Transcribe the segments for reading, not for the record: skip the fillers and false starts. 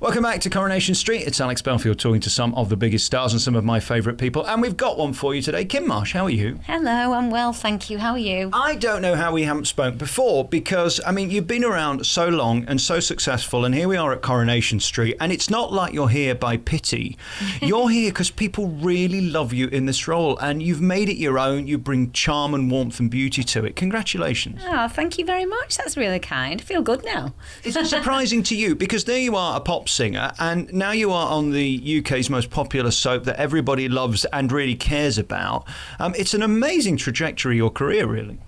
Welcome back to Coronation Street. It's Alex Belfield talking to some of the biggest stars and some of my favourite people. And we've got one for you today. Kym Marsh, how are you? Hello, I'm well, thank you. How are you? I don't know how we haven't spoken before because, I mean, you've been around so long and so successful, and here we are at Coronation Street, and it's not like you're here by pity. You're here because people really love you in this role, and you've made it your own. You bring charm and warmth and beauty to it. Congratulations. Oh, thank you very much. That's really kind. I feel good now. Is it surprising to you? Because there you are, a pop singer, and now you are on the UK's most popular soap that everybody loves and really cares about. It's an amazing trajectory, your career, really.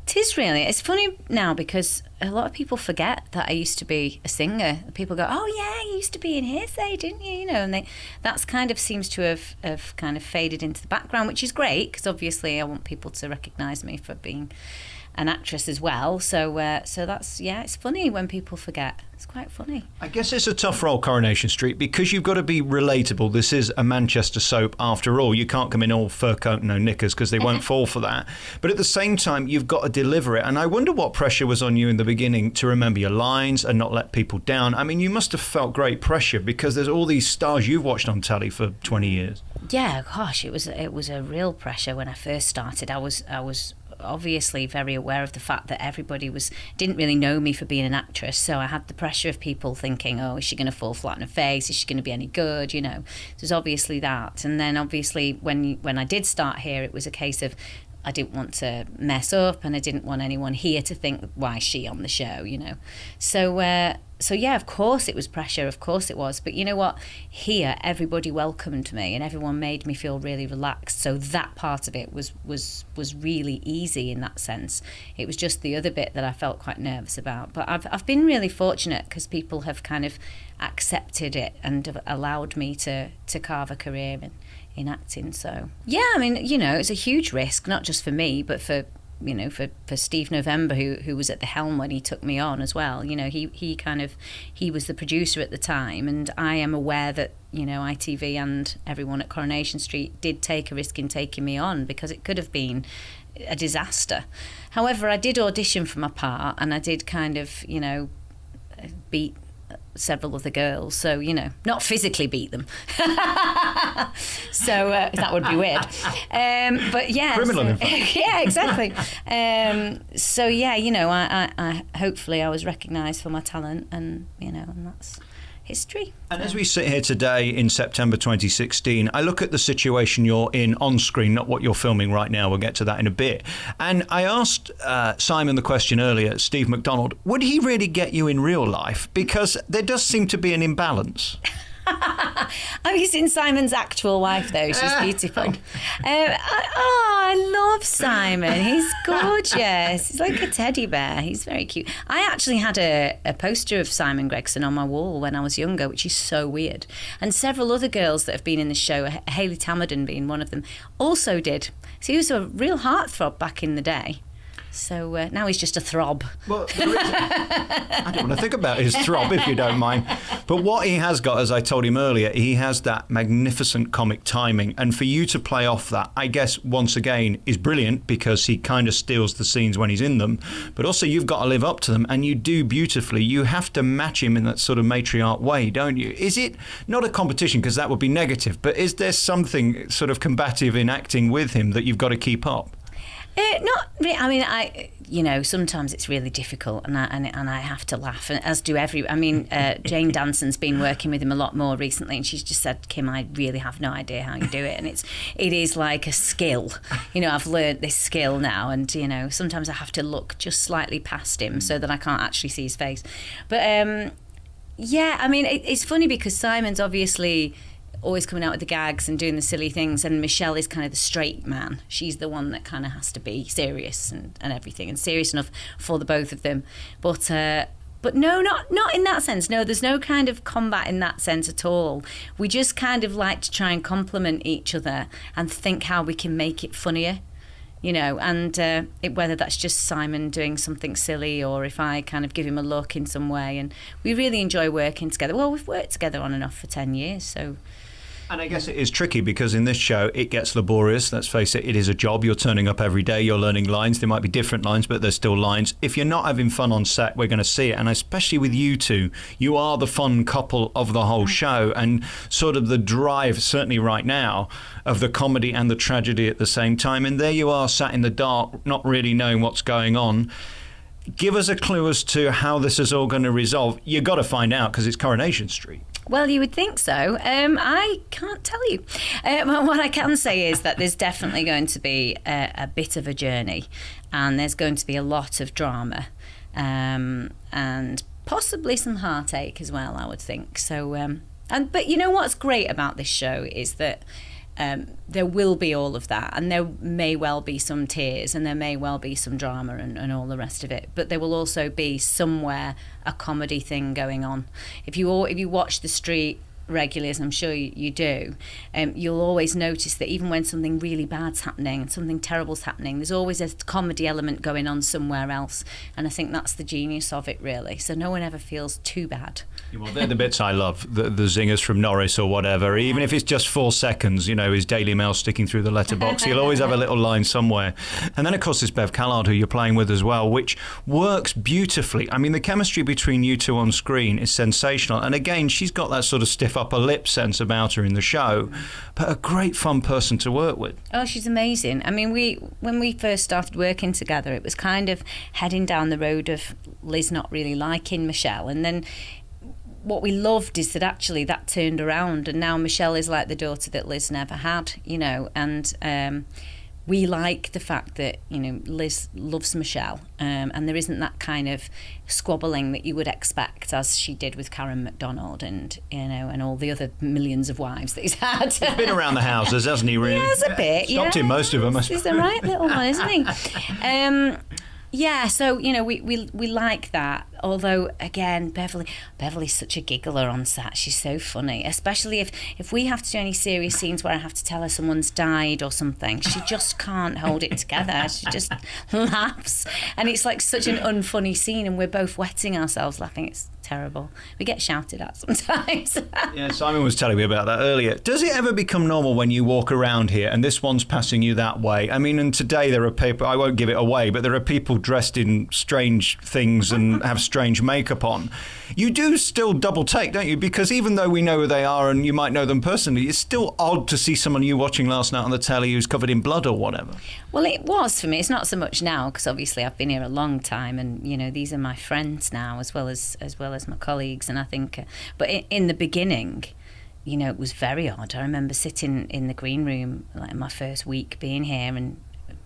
It is really. It's funny now because a lot of people forget that I used to be a singer. People go, oh yeah, you used to be in Hearsay, didn't you? You know, and that's kind of seems to have kind of faded into the background, which is great because obviously I want people to recognise me for being an actress as well. So that's, yeah, it's funny when people forget. It's quite funny. I guess it's a tough role, Coronation Street, because you've got to be relatable. This is a Manchester soap after all. You can't come in all fur coat and no knickers because they won't fall for that. But at the same time, you've got to deliver it. And I wonder what pressure was on you in the beginning to remember your lines and not let people down. I mean, you must have felt great pressure because there's all these stars you've watched on telly for 20 years. Yeah, gosh, it was a real pressure when I first started. I was obviously very aware of the fact that everybody didn't really know me for being an actress, so I had the pressure of people thinking, oh, is she going to fall flat on her face, is she going to be any good, you know. There's obviously that. And then obviously when I did start here, it was a case of I didn't want to mess up and I didn't want anyone here to think, why is she on the show, you know. So yeah, of course it was pressure, of course it was. But you know what? Here, everybody welcomed me and everyone made me feel really relaxed. So that part of it was really easy in that sense. It was just the other bit that I felt quite nervous about. But I've been really fortunate because people have kind of accepted it and have allowed me to carve a career in acting. So yeah, I mean, you know, it's a huge risk, not just for me, but for Steve November, who was at the helm when he took me on as well. You know, he was the producer at the time, and I am aware that, you know, ITV and everyone at Coronation Street did take a risk in taking me on because it could have been a disaster. However, I did audition for my part and I did kind of, you know, beat several of the girls, so, you know, not physically beat them. So that would be weird. But yeah, criminal, in fact. Yeah, exactly. So yeah, you know, I hopefully I was recognised for my talent, and you know, and that's history. And as we sit here today in September 2016, I look at the situation you're in on screen, not what you're filming right now. We'll get to that in a bit. And I asked Simon the question earlier, Steve McDonald, would he really get you in real life? Because there does seem to be an imbalance. Have you seen Simon's actual wife, though? She's beautiful. I love Simon. He's gorgeous. He's like a teddy bear. He's very cute. I actually had a poster of Simon Gregson on my wall when I was younger, which is so weird. And several other girls that have been in the show, Hayley Tamerden being one of them, also did. So he was a real heartthrob back in the day. So now he's just a throb. Well, I don't want to think about his throb, if you don't mind. But what he has got, as I told him earlier, he has that magnificent comic timing. And for you to play off that, I guess, once again, is brilliant because he kind of steals the scenes when he's in them. But also you've got to live up to them, and you do beautifully. You have to match him in that sort of matriarch way, don't you? Is it not a competition, because that would be negative, but is there something sort of combative in acting with him that you've got to keep up? Not really. I mean, you know, sometimes it's really difficult, and I have to laugh, and as do Jane Danson's been working with him a lot more recently, and she's just said, Kym, I really have no idea how you do it, and it is like a skill. You know, I've learned this skill now, and you know, sometimes I have to look just slightly past him so that I can't actually see his face. But yeah, I mean, it's funny because Simon's obviously always coming out with the gags and doing the silly things, and Michelle is kind of the straight man. She's the one that kind of has to be serious and everything, and serious enough for the both of them. But no, not in that sense. No, there's no kind of combat in that sense at all. We just kind of like to try and compliment each other and think how we can make it funnier, you know, and whether that's just Simon doing something silly or if I kind of give him a look in some way. And we really enjoy working together. Well, we've worked together on and off for 10 years, so And I guess it is tricky because in this show it gets laborious. Let's face it, it is a job. You're turning up every day, you're learning lines. There might be different lines, but there's still lines. If you're not having fun on set, we're going to see it. And especially with you two, you are the fun couple of the whole show, and sort of the drive, certainly right now, of the comedy and the tragedy at the same time. And there you are, sat in the dark, not really knowing what's going on. Give us a clue as to how this is all going to resolve. You've got to find out because it's Coronation Street. Well, you would think so. I can't tell you. What I can say is that there's definitely going to be a bit of a journey, and there's going to be a lot of drama, and possibly some heartache as well, I would think. So, but you know what's great about this show is that there will be all of that, and there may well be some tears, and there may well be some drama and all the rest of it, but there will also be somewhere a comedy thing going on. If you watch The Street regularly, as I'm sure you do, you'll always notice that even when something really bad's happening and something terrible's happening, there's always a comedy element going on somewhere else, and I think that's the genius of it, really. So no one ever feels too bad. Well, they're the bits I love, the zingers from Norris or whatever, even if it's just 4 seconds, you know, his Daily Mail sticking through the letterbox, he'll always have a little line somewhere. And then, of course, there's Bev Callard, who you're playing with as well, which works beautifully. I mean, the chemistry between you two on screen is sensational. And again, she's got that sort of stiff upper lip sense about her in the show, but a great fun person to work with. Oh, she's amazing. I mean, when we first started working together, it was kind of heading down the road of Liz not really liking Michelle, and then what we loved is that actually that turned around, and now Michelle is like the daughter that Liz never had, you know, and we like the fact that, you know, Liz loves Michelle, and there isn't that kind of squabbling that you would expect, as she did with Karen McDonald and, you know, and all the other millions of wives that he's had. He's been around the houses, hasn't he, really? He has a bit, Stopped in most of them. He's the right little one, isn't he? Yeah, so, you know, we like that. Although, again, Beverly's such a giggler on set. She's so funny, especially if we have to do any serious scenes where I have to tell her someone's died or something. She just can't hold it together. She just laughs. And it's like such an unfunny scene, and we're both wetting ourselves laughing. It's terrible. We get shouted at sometimes. Yeah, Simon was telling me about that earlier. Does it ever become normal when you walk around here and this one's passing you that way? I mean, and today there are people, I won't give it away, but there are people dressed in strange things and have strange makeup on. You do still double take, don't you? Because even though we know who they are and you might know them personally, it's still odd to see someone you watching last night on the telly who's covered in blood or whatever. Well, it was for me. It's not so much now, because obviously I've been here a long time, and, you know, these are my friends now as well as my colleagues, and I think but in the beginning, you know, it was very odd. I remember sitting in the green room, like my first week being here, and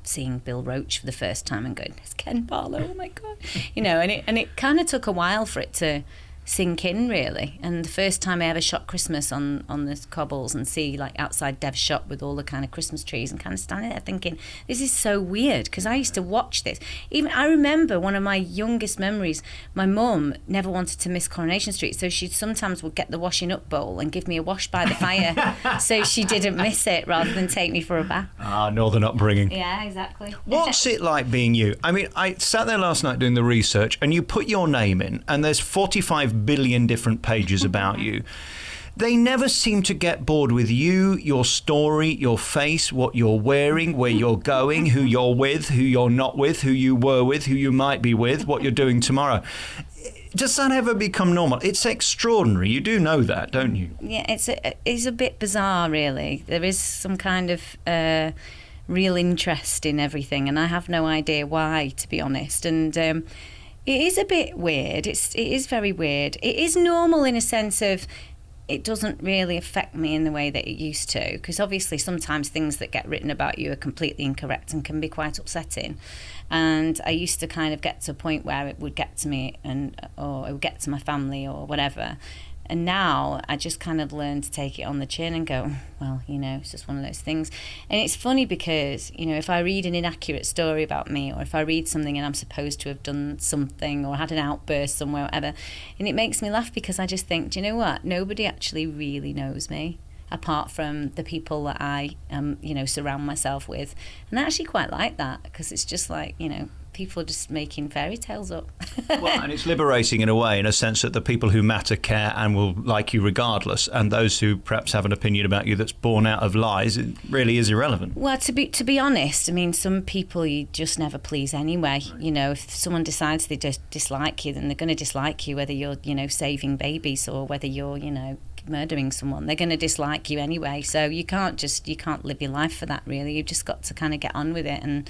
seeing Bill Roach for the first time and going, it's Ken Barlow, oh my God. You know, and it kind of took a while for it to sink in, really. And the first time I ever shot Christmas on the cobbles and see, like, outside Dev's shop with all the kind of Christmas trees, and kind of standing there thinking, this is so weird, because I used to watch this. Even I remember one of my youngest memories, my mum never wanted to miss Coronation Street, so she sometimes would get the washing up bowl and give me a wash by the fire so she didn't miss it, rather than take me for a bath. Northern upbringing. Yeah, exactly. What's it like being you? I mean, I sat there last night doing the research, and you put your name in, and there's 45 billion different pages about you. They never seem to get bored with you, your story, your face, what you're wearing, where you're going, who you're with, who you're not with, who you were with, who you might be with, what you're doing tomorrow. Does that ever become normal? It's extraordinary. You do know that, don't you? Yeah, it's a bit bizarre, really. There is some kind of real interest in everything, and I have no idea why, to be honest. And it is a bit weird. It is very weird. It is normal in a sense of it doesn't really affect me in the way that it used to, because obviously sometimes things that get written about you are completely incorrect and can be quite upsetting. And I used to kind of get to a point where it would get to me, or it would get to my family or whatever. And now I just kind of learn to take it on the chin and go, well, you know, it's just one of those things. And it's funny because, you know, if I read an inaccurate story about me, or if I read something and I'm supposed to have done something or had an outburst somewhere, whatever, and it makes me laugh, because I just think, do you know what? Nobody actually really knows me, apart from the people that I, you know, surround myself with. And I actually quite like that, because it's just like, you know, people are just making fairy tales up. Well, and it's liberating in a way, in a sense that the people who matter care and will like you regardless, and those who perhaps have an opinion about you that's born out of lies, it really is irrelevant. Well, to be honest, I mean, some people you just never please anyway. You know, if someone decides they just dislike you, then they're going to dislike you, whether you're, you know, saving babies or whether you're, you know, murdering someone. They're going to dislike you anyway. So you can't live your life for that, really. You've just got to kind of get on with it and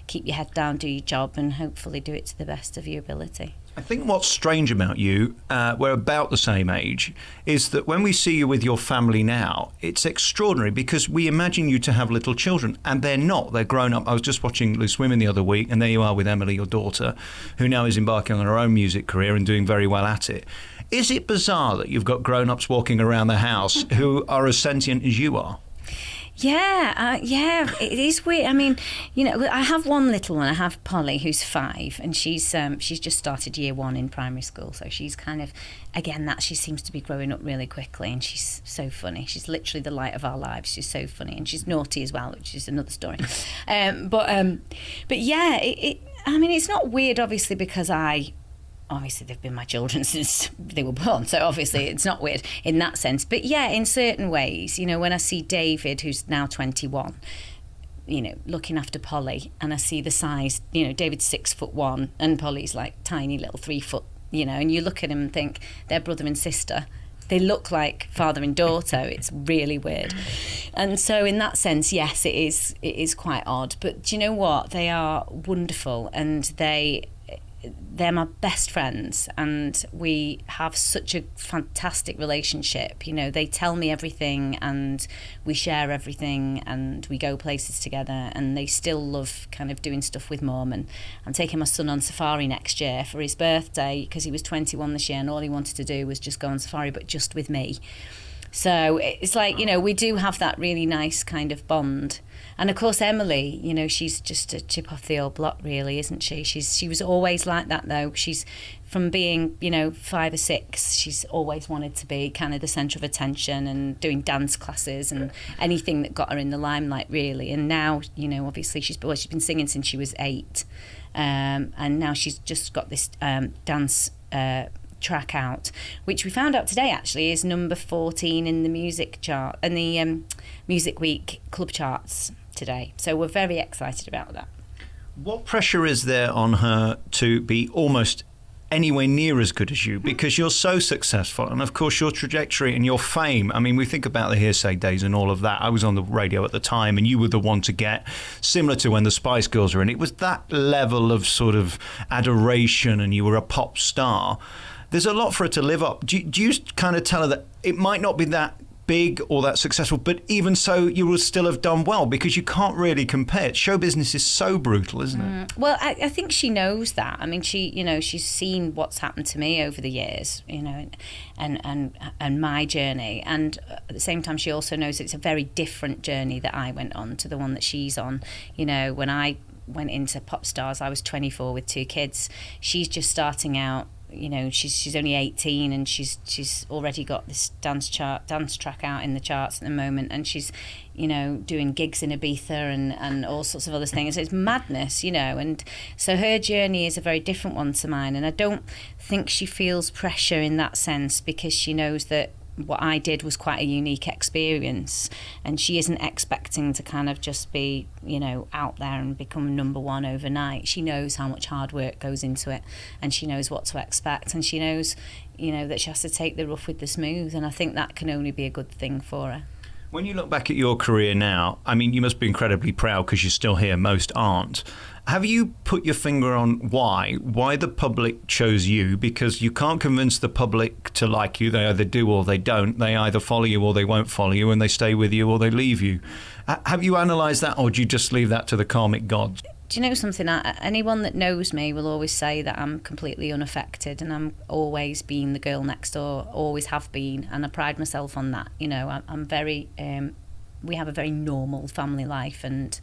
keep your head down, do your job, and hopefully do it to the best of your ability. I think what's strange about you, we're about the same age, is that when we see you with your family now, it's extraordinary because we imagine you to have little children, and they're not. They're grown up. I was just watching Loose Women the other week, and there you are with Emily, your daughter, who now is embarking on her own music career and doing very well at it. Is it bizarre that you've got grown-ups walking around the house who are as sentient as you are? Yeah, it is weird. I mean, you know, I have one little one. I have Polly, who's 5, and she's just started year 1 in primary school. So she's kind of, again, she seems to be growing up really quickly, and she's so funny. She's literally the light of our lives. She's so funny, and she's naughty as well, which is another story. But yeah, I mean, it's not weird, obviously, because obviously they've been my children since they were born, so obviously it's not weird in that sense. But yeah, in certain ways, you know, when I see David, who's now 21, you know, looking after Polly, and I see the size, you know, David's 6'1" and Polly's like tiny little 3 foot, you know, and you look at him and think they're brother and sister. They look like father and daughter. It's really weird. And so in that sense, yes, it is quite odd. But do you know what? They are wonderful, and they're my best friends, and we have such a fantastic relationship. You know, they tell me everything, and we share everything, and we go places together, and they still love kind of doing stuff with Mum. And I'm taking my son on safari next year for his birthday, because he was 21 this year, and all he wanted to do was just go on safari, but just with me. So it's like, you know, we do have that really nice kind of bond. And of course, Emily, you know, she's just a chip off the old block, really, isn't she? She was always like that, though. She's, from being, you know, 5 or 6, she's always wanted to be kind of the centre of attention and doing dance classes and anything that got her in the limelight, really. And now, you know, obviously she's been singing since she was 8, and now she's just got this dance track out, which we found out today actually is number 14 in the music chart and the Music Week club charts today. So we're very excited about that. What pressure is there on her to be almost anywhere near as good as you, because you're so successful, and of course your trajectory and your fame, I mean, we think about the Hearsay days and all of that. I was on the radio at the time, and you were the one to get, similar to when the Spice Girls were in. It was that level of sort of adoration, and you were a pop star. There's a lot for her to live up. Do you kind of tell her that it might not be that big or that successful, but even so, you will still have done well, because you can't really compare it. Show business is so brutal, isn't it? Well, I think she knows that. I mean, she's seen what's happened to me over the years, you know, and my journey. And at the same time, she also knows it's a very different journey that I went on to the one that she's on. You know, when I went into pop stars, I was 24 with 2 kids. She's just starting out. You know, she's only 18, and she's already got this dance track out in the charts at the moment, and she's, you know, doing gigs in Ibiza and all sorts of other things. It's madness, you know, and so her journey is a very different one to mine, and I don't think she feels pressure in that sense, because she knows that what I did was quite a unique experience, and she isn't expecting to kind of just be, you know, out there and become number 1 overnight. She knows how much hard work goes into it, and she knows what to expect, and she knows, you know, that she has to take the rough with the smooth, and I think that can only be a good thing for her. When you look back at your career now, I mean, you must be incredibly proud, because you're still here. Most aren't. Have you put your finger on why the public chose you? Because you can't convince the public to like you. They either do or they don't. They either follow you or they won't follow you, and they stay with you or they leave you. Have you analysed that, or do you just leave that to the karmic gods? Do you know something? Anyone that knows me will always say that I'm completely unaffected, and I'm always being the girl next door, always have been, and I pride myself on that. You know, I'm very... we have a very normal family life, and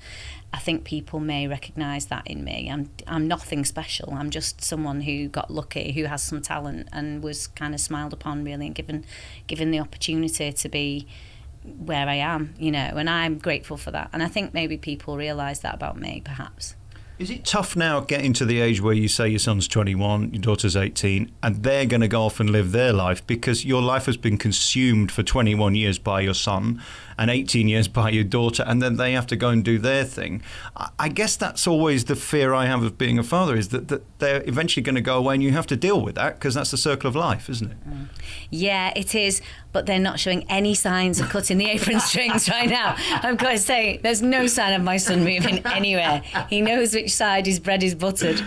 I think people may recognise that in me. I'm nothing special. I'm just someone who got lucky, who has some talent, and was kind of smiled upon, really, and given the opportunity to be where I am, you know, and I'm grateful for that. And I think maybe people realise that about me, perhaps. Is it tough now getting to the age where you say your son's 21, your daughter's 18, and they're going to go off and live their life because your life has been consumed for 21 years by your son and 18 years by your daughter, and then they have to go and do their thing? I guess that's always the fear I have of being a father, is that they're eventually going to go away and you have to deal with that because that's the circle of life, isn't it? Yeah, it is. But they're not showing any signs of cutting the apron strings right now. I've got to say, there's no sign of my son moving anywhere. He knows which side his bread is buttered.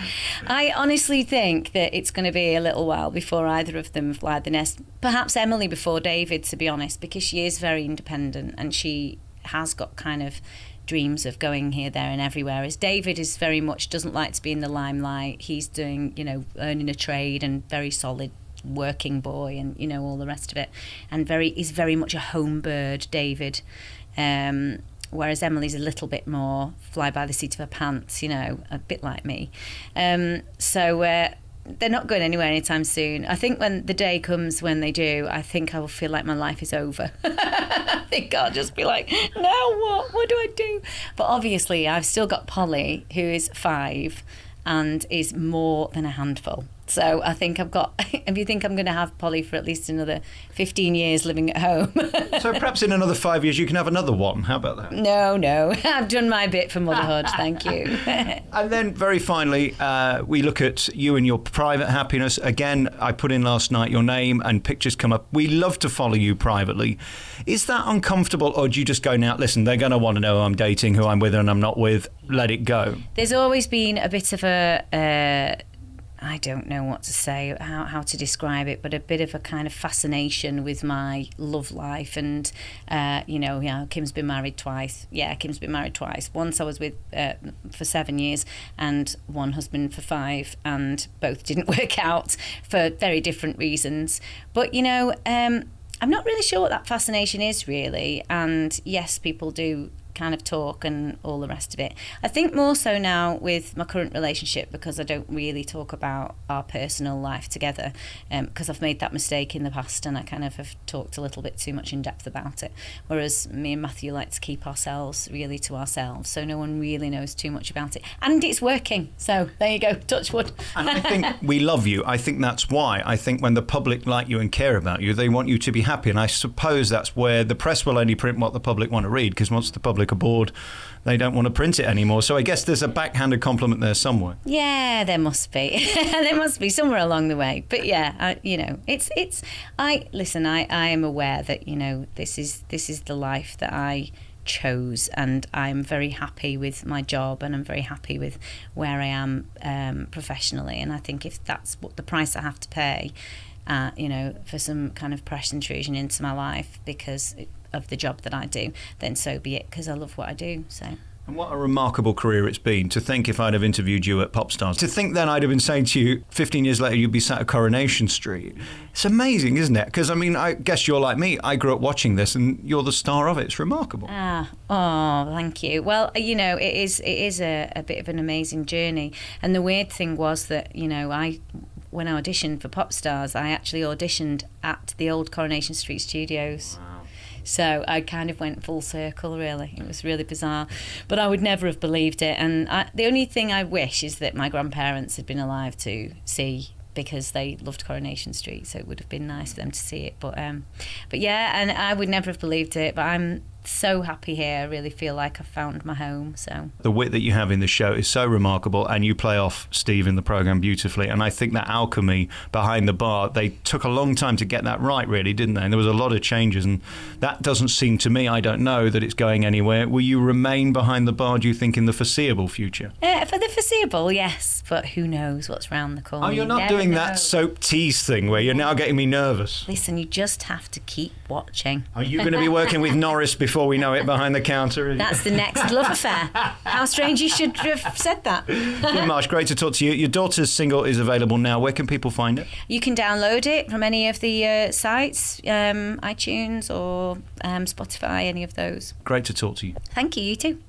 I honestly think that it's going to be a little while before either of them fly the nest. Perhaps Emily before David, to be honest, because she is very independent and she has got kind of dreams of going here, there and everywhere. As David is very much doesn't like to be in the limelight. He's doing, earning a trade and very solid working boy and all the rest of it, and is very much a home bird, David, whereas Emily's a little bit more fly by the seat of her pants, a bit like me. So they're not going anywhere anytime soon. I think when the day comes when they do, I think I will feel like my life is over. I think I'll just be like, now what do I do? But obviously I've still got Polly, who is 5 and is more than a handful. So I think if you think I'm going to have Polly for at least another 15 years living at home. So perhaps in another 5 years you can have another one. How about that? No. I've done my bit for motherhood. Thank you. And then very finally, we look at you and your private happiness. Again, I put in last night your name and pictures come up. We love to follow you privately. Is that uncomfortable, or do you just go, now, listen, they're going to want to know who I'm dating, who I'm with and I'm not with, let it go? There's always been a bit of I don't know what to say, how to describe it, but a bit of a kind of fascination with my love life. And, Kym's been married twice. Yeah, Kym's been married twice. Once I was with for 7 years and one husband for 5, and both didn't work out for very different reasons. But, I'm not really sure what that fascination is, really. And yes, people do kind of talk and all the rest of it. I think more so now with my current relationship, because I don't really talk about our personal life together, because I've made that mistake in the past and I kind of have talked a little bit too much in depth about it, whereas me and Matthew like to keep ourselves really to ourselves, so no one really knows too much about it, and it's working, so there you go, touch wood. And I think we love you. I think that's why. I think when the public like you and care about you, they want you to be happy, and I suppose that's where the press will only print what the public want to read, because once the public are bored, they don't want to print it anymore. So I guess there's a backhanded compliment there somewhere. Yeah, there must be. There must be somewhere along the way. But yeah, I am aware that this is the life that I chose, and I'm very happy with my job, and I'm very happy with where I am professionally. And I think if that's what the price I have to pay, for some kind of press intrusion into my life because of the job that I do, then so be it, because I love what I do. So. And what a remarkable career it's been. To think if I'd have interviewed you at Popstars, to think then I'd have been saying to you 15 years later you'd be sat at Coronation Street. It's amazing, isn't it? Because I guess you're like me. I grew up watching this and you're the star of it. It's remarkable. Thank you. Well, it is a bit of an amazing journey. And the weird thing was that, when I auditioned for Popstars, I actually auditioned at the old Coronation Street studios. Wow. So I kind of went full circle, really. It was really bizarre. But I would never have believed it. And the only thing I wish is that my grandparents had been alive to see, because they loved Coronation Street, so it would have been nice for them to see it. But yeah, and I would never have believed it. But I'm so happy here. I really feel like I've found my home. So the wit that you have in the show is so remarkable, and you play off Steve in the programme beautifully. And I think that alchemy behind the bar, they took a long time to get that right, really, didn't they? And there was a lot of changes, and that doesn't seem to me, I don't know, that it's going anywhere. Will you remain behind the bar, do you think, in the foreseeable future? For the foreseeable, yes, but who knows what's round the corner. Oh, you're not doing that soap tease thing where you're now getting me nervous. Listen, you just have to keep watching. Are you going to be working with Norris before we know it behind the counter? That's the next love affair. How strange you should have said that. Kym Marsh, great to talk to you. Your daughter's single is available now. Where can people find it? You can download it from any of the sites, iTunes or Spotify, any of those. Great to talk to you. Thank you, you too.